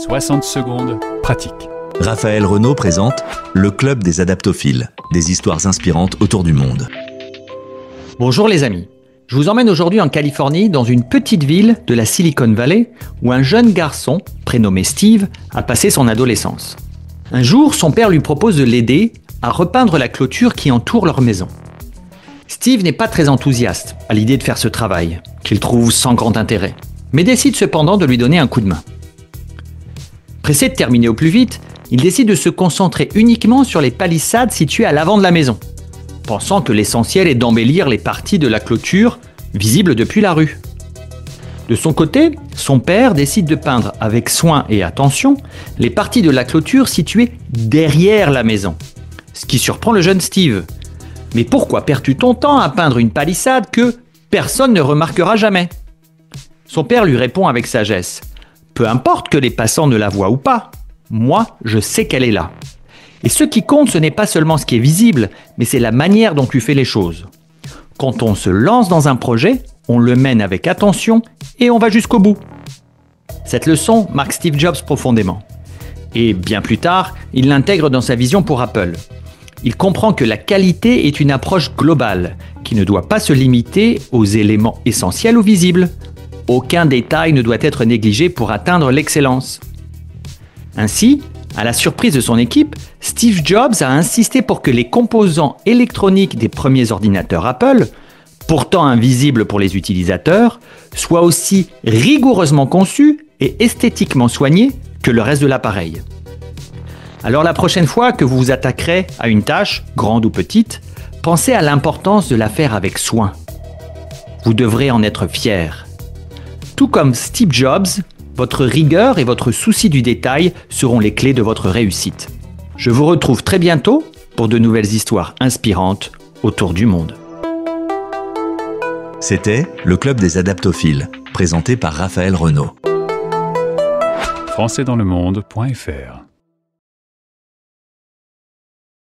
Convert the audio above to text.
60 secondes, pratique. Raphaël Renaud présente le Club des Adaptophiles, des histoires inspirantes autour du monde. Bonjour les amis, je vous emmène aujourd'hui en Californie dans une petite ville de la Silicon Valley où un jeune garçon, prénommé Steve, a passé son adolescence. Un jour, son père lui propose de l'aider à repeindre la clôture qui entoure leur maison. Steve n'est pas très enthousiaste à l'idée de faire ce travail, qu'il trouve sans grand intérêt, mais décide cependant de lui donner un coup de main. Pressé de terminer au plus vite, il décide de se concentrer uniquement sur les palissades situées à l'avant de la maison, pensant que l'essentiel est d'embellir les parties de la clôture visibles depuis la rue. De son côté, son père décide de peindre avec soin et attention les parties de la clôture situées derrière la maison, ce qui surprend le jeune Steve. Mais pourquoi perds-tu ton temps à peindre une palissade que personne ne remarquera jamais ? Son père lui répond avec sagesse. Peu importe que les passants ne la voient ou pas, moi, je sais qu'elle est là. Et ce qui compte, ce n'est pas seulement ce qui est visible, mais c'est la manière dont tu fais les choses. Quand on se lance dans un projet, on le mène avec attention et on va jusqu'au bout. Cette leçon marque Steve Jobs profondément. Et bien plus tard, il l'intègre dans sa vision pour Apple. Il comprend que la qualité est une approche globale, qui ne doit pas se limiter aux éléments essentiels ou visibles. Aucun détail ne doit être négligé pour atteindre l'excellence. Ainsi, à la surprise de son équipe, Steve Jobs a insisté pour que les composants électroniques des premiers ordinateurs Apple, pourtant invisibles pour les utilisateurs, soient aussi rigoureusement conçus et esthétiquement soignés que le reste de l'appareil. Alors la prochaine fois que vous vous attaquerez à une tâche, grande ou petite, pensez à l'importance de la faire avec soin. Vous devrez en être fier. Tout comme Steve Jobs, votre rigueur et votre souci du détail seront les clés de votre réussite. Je vous retrouve très bientôt pour de nouvelles histoires inspirantes autour du monde. C'était le Club des Adaptophiles, présenté par Raphaël Renaud. Françaisdanslemonde.fr